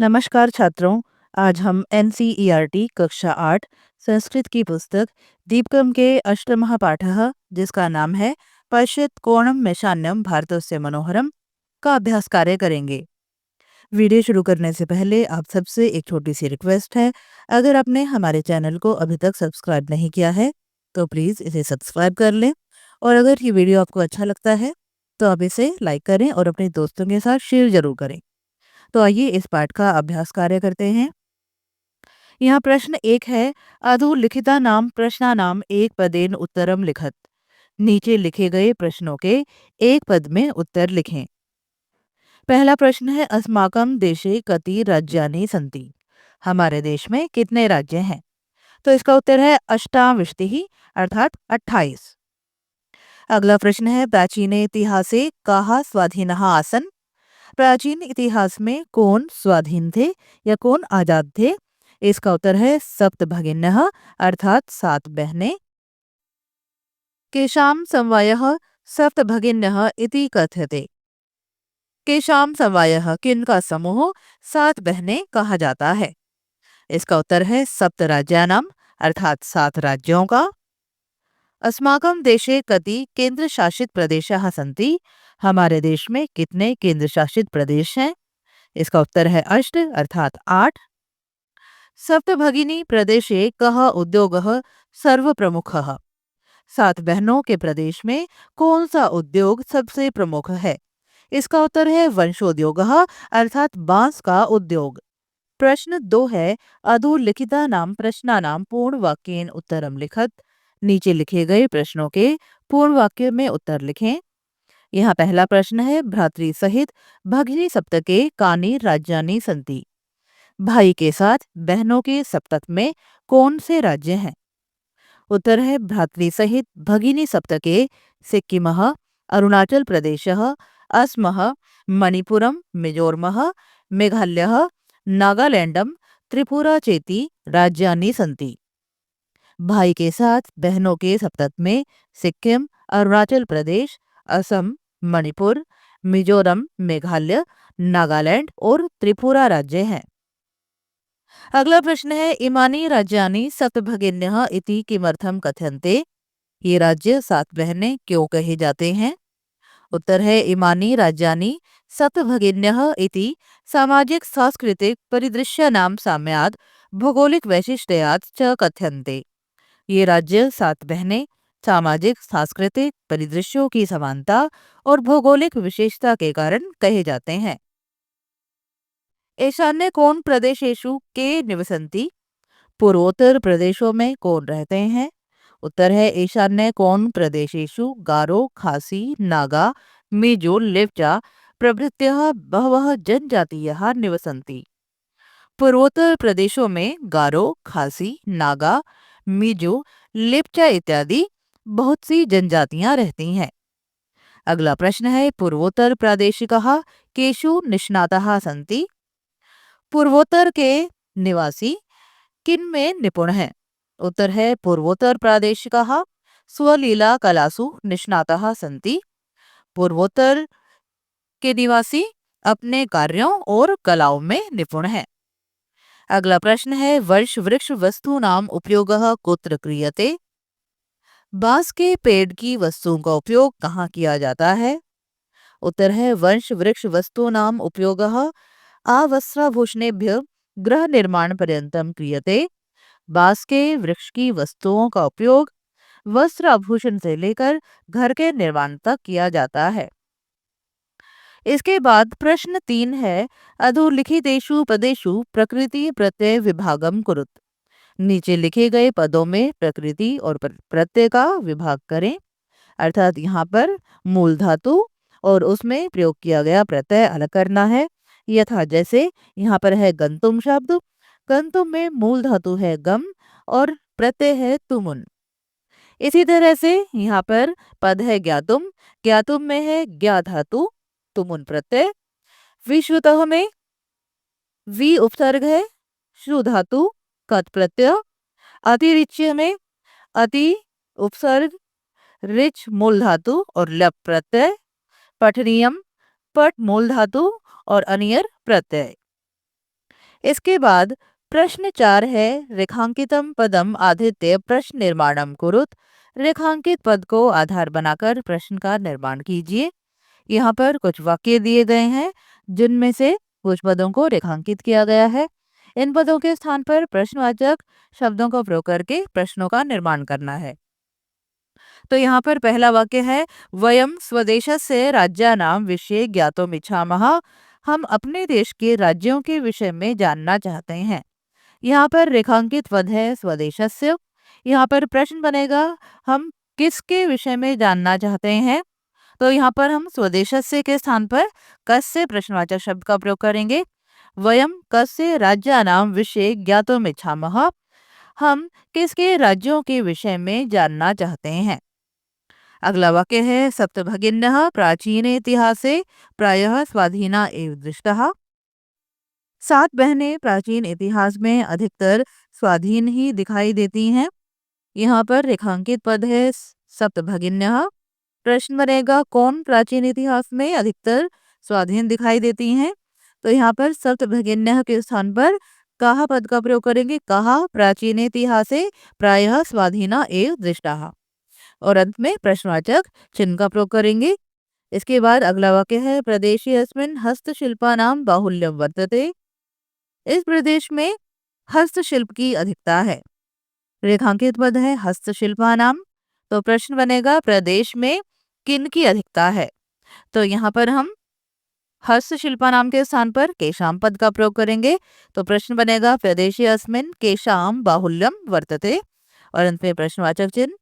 नमस्कार छात्रों। आज हम एनसीईआरटी कक्षा 8 संस्कृत की पुस्तक दीपकम के अष्टमः पाठः, जिसका नाम है पश्यत कोणम मैशान्यम भारतस्य मनोहरम, का अभ्यास कार्य करेंगे। वीडियो शुरू करने से पहले आप सबसे एक छोटी सी रिक्वेस्ट है। अगर आपने हमारे चैनल को अभी तक सब्सक्राइब नहीं किया है तो प्लीज़ इसे सब्सक्राइब कर लें, और अगर ये वीडियो आपको अच्छा लगता है तो आप इसे लाइक करें और अपने दोस्तों के साथ शेयर जरूर करें। तो आइए इस पाठ का अभ्यास कार्य करते हैं। यहाँ प्रश्न 1 है, अधोलिखिता नाम प्रश्नानाम एक पदेन उत्तरम लिखत। नीचे लिखे गए प्रश्नों के एक पद में उत्तर लिखें। पहला प्रश्न है, अस्माकं देशे कति राज्यानि सन्ति। हमारे देश में कितने राज्य हैं? तो इसका उत्तर है अष्टाविंशतिः, अर्थात 28। अगला प्रश्न है, प्राचीने इतिहासे काः स्वाधीनः आसन्। प्राचीन इतिहास में कौन स्वाधीन थे या कौन आजाद थे? इसका उत्तर है सप्त भगिन्यः, अर्थात 7 बहनें। केषां समवायः सप्त भगिन्यः इति कथ्यते। केषां समवायः, किनका समूह 7 बहनें कहा जाता है? इसका उत्तर है सप्त राज्यानाम, अर्थात 7 राज्यों का। अस्माकं देशे कति केंद्र शासित प्रदेशाः सन्ति। हमारे देश में कितने केंद्र शासित प्रदेश हैं? इसका उत्तर है अष्ट, अर्थात 8। सप्तभगिनी प्रदेशे कः उद्योगः सर्वप्रमुखः। 7 बहनों के प्रदेश में कौन सा उद्योग सबसे प्रमुख है? इसका उत्तर है वंशोद्योगः, अर्थात बांस का उद्योग। प्रश्न 2 है, अधोलिखिता नाम प्रश्नानाम पूर्ण वाक्येन उत्तरम लिखत। नीचे लिखे गए प्रश्नों के पूर्ण वाक्य में उत्तर लिखें। यहाँ पहला प्रश्न है, भ्रातृ सहित भगिनी सप्तके कानि राज्यानि सन्ति। भाई के साथ बहनों के सप्तक में कौन से राज्य हैं? उत्तर है भ्रातृ सहित भगिनी सप्तके सिक्किमः, अरुणाचल प्रदेशः, असमः, मणिपुरम, मिजोरमः, मेघालयः, नागालैंडम, त्रिपुरा चेति राज्यानि सन्ति। भाई के साथ बहनों के सप्तक में सिक्किम, अरुणाचल प्रदेश, असम, मणिपुर, मिजोरम, मेघालय, नागालैंड और त्रिपुरा राज्य हैं। अगला प्रश्न है, इमानी राज्यानि सप्तभगिन्यः इति किमर्थम कथ्यन्ते। ये राज्य 7 बहनें क्यों कहे जाते हैं? उत्तर है इमानी राज्यानि सप्तभगिन्यः इति सामाजिक सांस्कृतिक परिदृश्यानां साम्यात् भौगोलिक वैशिष्ट्यात् च कथ्यन्ते। ये राज्य 7 बहनें सामाजिक सांस्कृतिक परिदृश्यों की समानता और भौगोलिक विशेषता के कारण कहे जाते हैं। ईशान्य कोण प्रदेशेषु के निवसन्ति। पूर्वोत्तर प्रदेशों में कौन रहते हैं? उत्तर है ईशान्य कोण प्रदेशेषु गारो, खासी, नागा, मिजो, लेप्चा प्रभृत्यः बहवः जनजातीयः निवसन्ति। पूर्वोत्तर प्रदेशों में गारो, खासी, नागा, मिजो, लेप्चा इत्यादि बहुत सी जनजातियां रहती हैं। अगला प्रश्न है, पूर्वोत्तर प्रादेशिकः केषु निष्णाताः सन्ति। पूर्वोत्तर के निवासी किन में निपुण हैं? उत्तर है पूर्वोत्तर प्रादेशिकाः स्वलीला कलासु निष्णाताः सन्ति। पूर्वोत्तर के निवासी अपने कार्यों और कलाओं में निपुण हैं। अगला प्रश्न है, वर्ष वृक्ष वस्तूनाम उपयोगः कुत्र क्रियते। बांस के पेड़ की वस्तुओं का उपयोग कहाँ किया जाता है? उत्तर है वंश वृक्ष वस्तूनाम उपयोगः आवस्त्राभूषणेभ्य गृह निर्माण पर्यंतम क्रियते। बांस के वृक्ष की वस्तुओं का उपयोग वस्त्र आभूषण से लेकर घर के निर्माण तक किया जाता है। इसके बाद प्रश्न 3 है, अधोलिखितेषु पदेषु प्रकृति प्रत्यय विभागम कुरुत। नीचे लिखे गए पदों में प्रकृति और प्रत्यय का विभाग करें। अर्थात यहाँ पर मूल धातु और उसमें प्रयोग किया गया प्रत्यय अलग करना है। यथा जैसे यहाँ पर है गंतुम शब्द। गंतुम में मूल धातु है गम और प्रत्यय है तुमुन। इसी तरह से यहाँ पर पद है ज्ञातुम। ज्ञातुम में है ज्ञा धातु, तुमुन प्रत्यय। विश्वतः में वी उपसर्ग है, श्रु धातु, कत प्रत्यय। अतिरिच्य में अति उपसर्ग, रिच मूल धातु और लप प्रत्यय। पठनीयम पट मूल धातु और अनियर प्रत्यय। इसके बाद प्रश्न 4 है, रेखांकितम पदम आदित्य प्रश्न निर्माणम कुरुत। रेखांकित पद को आधार बनाकर प्रश्न का निर्माण कीजिए। यहाँ पर कुछ वाक्य दिए गए हैं जिनमें से कुछ पदों को रेखांकित किया गया है। इन पदों के स्थान पर प्रश्नवाचक शब्दों का प्रयोग करके प्रश्नों का निर्माण करना है। तो यहाँ पर पहला वाक्य है, वयम स्वदेशस्य राज्यानां विषये ज्ञातुमिच्छामः। हम अपने देश के राज्यों के विषय में जानना चाहते हैं। यहाँ पर रेखांकित पद है स्वदेशस्य। यहाँ पर प्रश्न बनेगा, हम किसके विषय में जानना चाहते हैं। तो यहाँ पर हम स्वदेशस्य के स्थान पर कस्य प्रश्नवाचक शब्द का प्रयोग करेंगे। वयम कस्य राज्यानां विषये ज्ञातुमिच्छामः। हम किसके राज्यों के विषय में जानना चाहते हैं। अगला वाक्य है, सप्तभगिन्यः प्राचीने इतिहासे प्रायः स्वाधीना एव दृष्टः। 7 बहनें प्राचीन इतिहास में अधिकतर स्वाधीन ही दिखाई देती हैं। यहाँ पर रेखांकित पद है सप्तभगिन्यः। प्रश्न बनेगा, कौन प्राचीन इतिहास में अधिकतर स्वाधीन दिखाई देती हैं। तो यहाँ पर सप्तभगिन्यः के स्थान पर कहा पद का प्रयोग करेंगे। कहा प्राचीन इतिहासे प्रायः स्वाधीना एव दृष्टः, और अंत में प्रश्नवाचक चिन्ह का प्रयोग करेंगे। इसके बाद अगला वाक्य है, प्रदेशे अस्मिन् हस्तशिल्पानां बाहुल्यं वर्तते। इस प्रदेश में हस्तशिल्प की अधिकता है। रेखांकित पद है हस्तशिल्पानां। तो प्रश्न बनेगा, प्रदेश में किन की अधिकता है। तो यहाँ पर हम हस्तशिल्पानां के स्थान पर केशाम पद का प्रयोग करेंगे। तो प्रश्न बनेगा, प्रदेशे अस्मिन् केशाम बाहुल्यम वर्तते, और अंत में प्रश्नवाचक चिन्ह।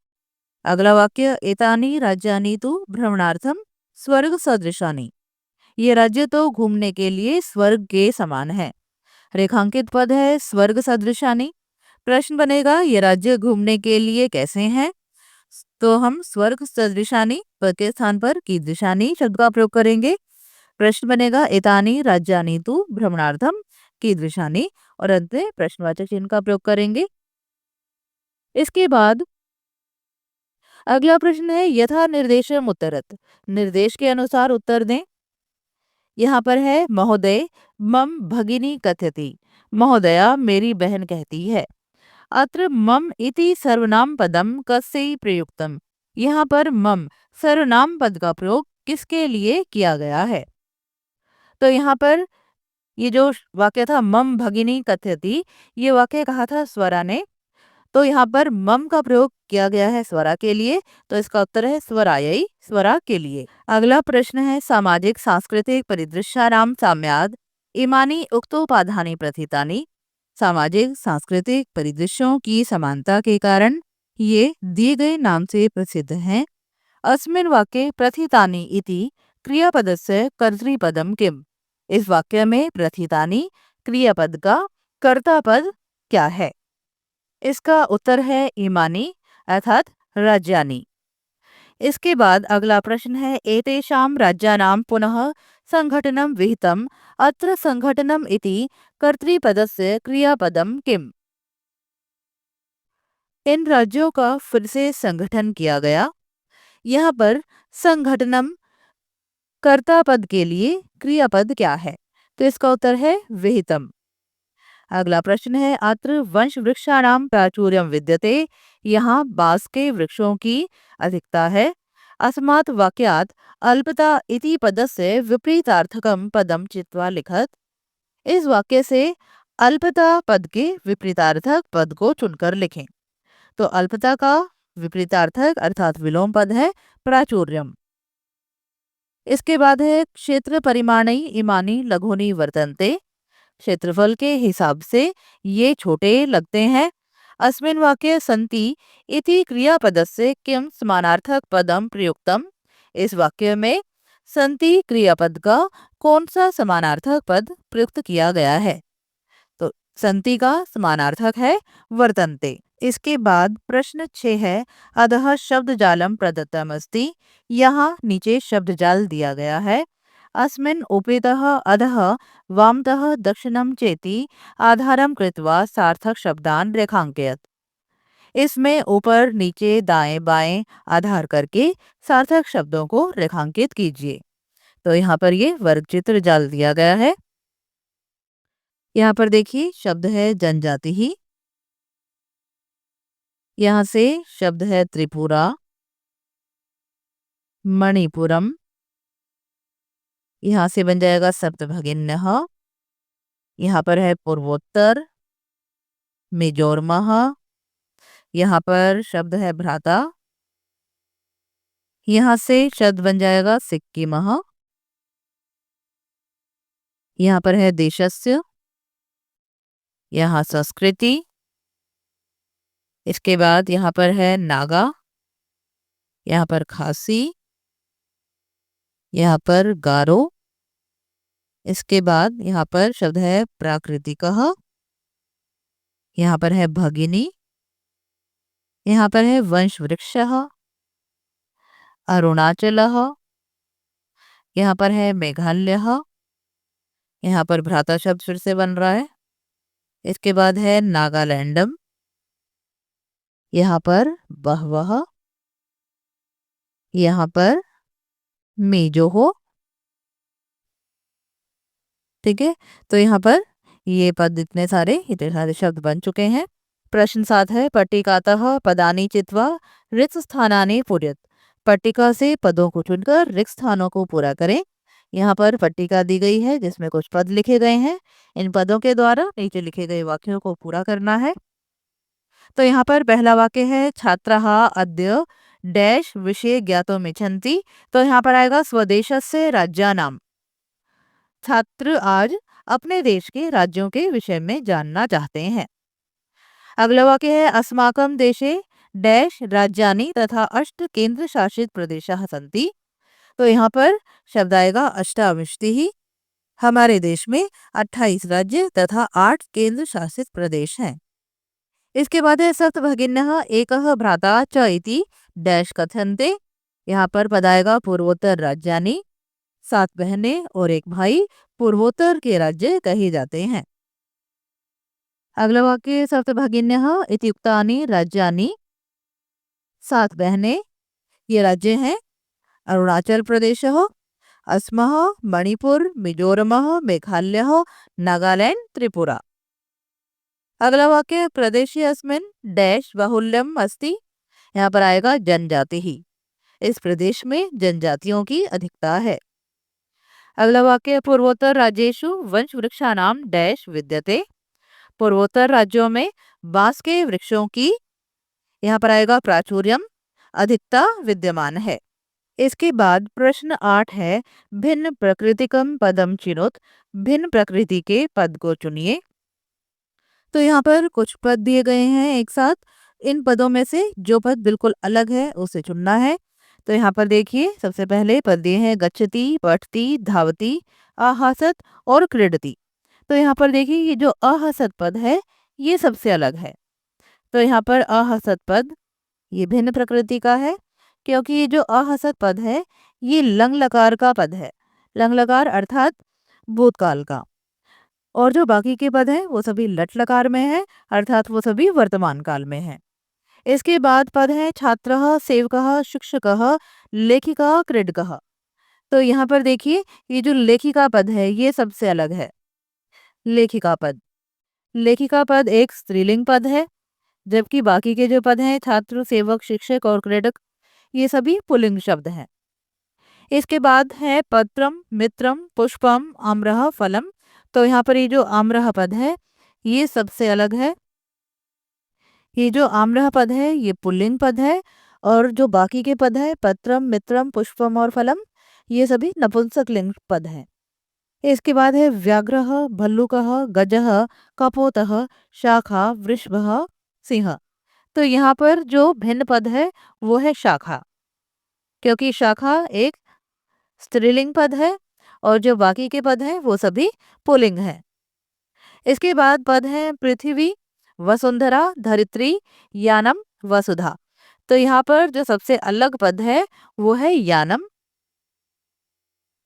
अगला वाक्य, एतानि राज्यानि तु भ्रमणार्थम स्वर्ग सदृशानि। ये राज्य तो घूमने के लिए स्वर्ग के समान है। रेखांकित पद है स्वर्ग सदृशानि। प्रश्न बनेगा, ये राज्य घूमने के लिए कैसे हैं। तो हम स्वर्ग सदृशानि पद के स्थान पर कीदृशानि शब्द का प्रयोग करेंगे। प्रश्न बनेगा, एतानि राज्यानि तु भ्रमणार्थम कीदृशानि, और अंत में प्रश्नवाचक चिन्ह का प्रयोग करेंगे। इसके बाद अगला प्रश्न है, यथा निर्देशम उत्तरत। निर्देश के अनुसार उत्तर दें। यहाँ पर है, महोदय मम भगिनी कथयति। महोदया मेरी बहन कहती है। अत्र मम इति सर्वनाम पदम कस्य प्रयुक्तम। यहाँ पर मम सर्वनाम पद का प्रयोग किसके लिए किया गया है। तो यहाँ पर ये जो वाक्य था मम भगिनी कथयति, ये वाक्य कहा था स्वरा ने। तो यहाँ पर मम का प्रयोग किया गया है स्वरा के लिए। तो इसका उत्तर है स्वरायै, स्वरा के लिए। अगला प्रश्न है, सामाजिक सांस्कृतिक परिदृश्यानां साम्याद् इमानि उक्तोपाधानि प्रथितानि। सामाजिक सांस्कृतिक परिदृश्यों की समानता के कारण ये दिए गए नाम से प्रसिद्ध हैं। अस्मिन् वाक्ये प्रथितानि इति क्रियापदस्य कर्तृपदम किम। इस वाक्य में प्रथितानि क्रियापद का कर्ता पद क्या है। इसका उत्तर है इमानी, अर्थात राज्यानि। इसके बाद अगला प्रश्न है, एतेषां राज्यानां पुनः संघटनम विहितम। अत्र संघटनम इति कर्तृपदस्य क्रियापदम किम। इन राज्यों का फिर से संगठन किया गया। यहाँ पर संघटनम कर्ता पद के लिए क्रियापद क्या है। तो इसका उत्तर है विहितम। अगला प्रश्न है, अत्र वंश वृक्षाणाम प्राचुर्यम विद्यते। यहाँ बांस के वृक्षों की अधिकता है। अस्मात् वाक्यात् अल्पता इति पदस्य विपरीतार्थकम पदम चित्वा लिखत। इस वाक्य से अल्पता पद के विपरीतार्थक पद को चुनकर लिखें। तो अल्पता का विपरीतार्थक अर्थात विलोम पद है प्राचुर्यम। इसके बाद है, क्षेत्र परिमाणी इमानी लघुनी वर्तन्ते। क्षेत्रफल के हिसाब से ये छोटे लगते हैं। अस्मिन् वाक्ये सन्ति इति क्रियापदस्य किम समानार्थक पदम प्रयुक्तम। इस वाक्य में सन्ति क्रियापद का कौन सा समानार्थक पद प्रयुक्त किया गया है। तो सन्ति का समानार्थक है वर्तन्ते। इसके बाद प्रश्न 6 है, अधः शब्द जालम प्रदत्तम अस्ति। यहाँ नीचे शब्द जाल दिया गया है। अस्मिन् उपेतः अधः वामतः दक्षिणं चेति आधारं कृत्वा सार्थक शब्दान रेखांकयत। इसमें ऊपर नीचे दाएं बाएं आधार करके सार्थक शब्दों को रेखांकित कीजिए। तो यहाँ पर ये वर्ग चित्र जाल दिया गया है। यहाँ पर देखिए शब्द है जनजाति ही। यहाँ से शब्द है त्रिपुरा, मणिपुरम। यहाँ से बन जाएगा सप्तभगिन्यः। यहाँ पर है पूर्वोत्तर, मिजोरमः। यहाँ पर शब्द है भ्राता। यहाँ से शब्द बन जाएगा सिक्किमः। यहाँ पर है देशस्य। यहाँ संस्कृति। इसके बाद यहाँ पर है नागा। यहाँ पर खासी। यहाँ पर गारो। इसके बाद यहाँ पर शब्द है प्राकृतिकः। यहाँ पर है भगिनी। यहाँ पर है वंश वृक्षः, अरुणाचलः। यहाँ पर है मेघालयः। यहाँ पर भ्राता शब्द फिर से बन रहा है। इसके बाद है नागालैंडम। यहाँ पर बहवह। यहाँ पर मेजोहो। ठीक है, तो यहाँ पर ये पद इतने सारे शब्द बन चुके हैं। प्रश्न 7 है पट्टिकातः पदानि चित्वा रिक्त स्थानानि पूरयत। पट्टिका से पदों को चुनकर रिक्त स्थानों को पूरा करें। यहाँ पर पट्टिका दी गई है जिसमें कुछ पद लिखे गए हैं। इन पदों के द्वारा नीचे लिखे गए वाक्यों को पूरा करना है। तो यहाँ पर पहला वाक्य है छात्राः अद्य डैश विषय ज्ञातुमिच्छन्ति। तो यहाँ पर आएगा स्वदेशस्य राज्यानाम। छात्र आज अपने देश के राज्यों के विषय में जानना चाहते हैं। अगला वाक्य है अस्माकं देशे डैश राज्यानि तथा 8 केंद्र शासित प्रदेशाः सन्ति। तो यहाँ पर शब्द आएगा अष्टाविंशतिः। हमारे देश में 28 राज्य तथा 8 केंद्र शासित प्रदेश हैं। इसके बाद है सप्तभगिन्यः एकः भ्राता च इति डैश कथन्ते। यहाँ पर पद आएगा पूर्वोत्तर राज्यानि। 7 बहनें और एक भाई पूर्वोत्तर के राज्य कहे जाते हैं। अगला वाक्य सप्तभगिन्यः इत्युक्तानि राज्यानि। 7 बहनें, ये राज्य हैं अरुणाचल प्रदेशः, असमः, मणिपुर, मिजोरमः, मेघालयः, नागालैंड, त्रिपुरा। अगला वाक्य प्रदेशे अस्मिन् डैश बाहुल्यम अस्ति। यहाँ पर आएगा जनजाति ही। इस प्रदेश में जनजातियों की अधिकता है। अगला वाक्य पूर्वोत्तर राज्येषु वंश वृक्षाणां डैश विद्यते। पूर्वोत्तर राज्यों में बांस के वृक्षों की, यहाँ पर आएगा प्राचुर्यम, अधिकता विद्यमान है। इसके बाद प्रश्न 8 है भिन्न प्रकृतिकम पदम चिनुत। भिन्न प्रकृति के पद को चुनिए। तो यहाँ पर कुछ पद दिए गए हैं एक साथ। इन पदों में से जो पद बिल्कुल अलग है उसे चुनना है। तो यहाँ पर देखिए सबसे पहले पद दिए हैं गच्छति, पठति, धावति, आहसत और क्रीडति। तो यहाँ पर देखिए ये जो आहसत पद है ये सबसे अलग है। तो यहाँ पर आहसत पद ये भिन्न प्रकृति का है क्योंकि ये जो आहसत पद है ये लंग लकार का पद है। लंग लकार अर्थात भूतकाल का। और जो बाकी के पद हैं वो सभी लट लकार में है अर्थात वो सभी वर्तमान काल में है। इसके बाद पद है छात्रः, सेवकः, शिक्षकः, लेखिका, क्रीडकः। तो यहाँ पर देखिए ये जो लेखिका पद है ये सबसे अलग है। लेखिका पद, लेखिका पद एक स्त्रीलिंग पद है जबकि बाकी के जो पद हैं छात्र, सेवक, शिक्षक और क्रीडक ये सभी पुल्लिंग शब्द हैं। इसके बाद है पत्रम, मित्रम, पुष्पम, आम्रः, फलम। तो यहाँ पर ये जो आम्रः पद है ये सबसे अलग है। ये जो आम्रः पद है ये पुल्लिंग पद है और जो बाकी के पद है पत्रम, मित्रम, पुष्पम और फलम ये सभी नपुंसक लिंग पद हैं। इसके बाद है व्याघ्रः, भल्लुकः, गजः, कपोतः, शाखा, वृषभः, सिंह। तो यहाँ पर जो भिन्न पद है वो है शाखा क्योंकि शाखा एक स्त्रीलिंग पद है और जो बाकी के पद हैं वो सभी पुल्लिंग हैं। इसके बाद पद है पृथ्वी, वसुंधरा, धरित्री, यानम, वसुधा। तो यहाँ पर जो सबसे अलग पद है वो है यानम।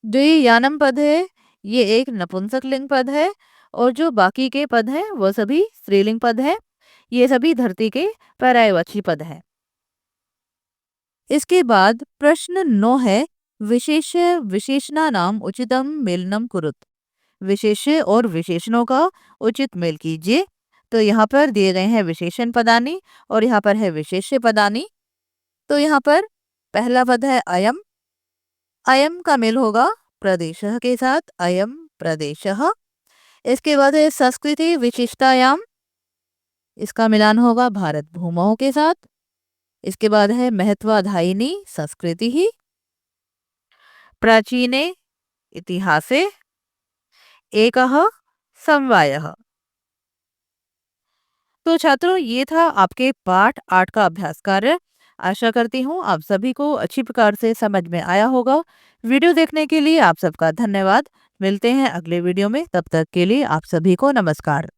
जो ये यानम पद है ये एक नपुंसक लिंग पद है और जो बाकी के पद हैं वो सभी स्त्रीलिंग पद हैं। ये सभी धरती के पर्यायवाची पद हैं। इसके बाद प्रश्न 9 है विशेष विशेषणानाम उचितम मेलनम कुरुत। विशेष्य और विशेषणों का उचित मेल कीजिए। तो यहाँ पर दिए गए हैं विशेषण पदानि और यहाँ पर है विशेष्य पदानि। तो यहाँ पर पहला पद है अयम। अयम का मेल होगा प्रदेशः के साथ, अयम प्रदेशः। इसके बाद है संस्कृति विशिष्टायाम। इसका मिलान होगा भारत भूमौ के साथ। इसके बाद है महत्वाधायिनी संस्कृति ही। प्राचीने इतिहासे एकः समवायः। तो छात्रों, ये था आपके पाठ 8 का अभ्यास कार्य। आशा करती हूँ आप सभी को अच्छी प्रकार से समझ में आया होगा। वीडियो देखने के लिए आप सबका धन्यवाद। मिलते हैं अगले वीडियो में, तब तक के लिए आप सभी को नमस्कार।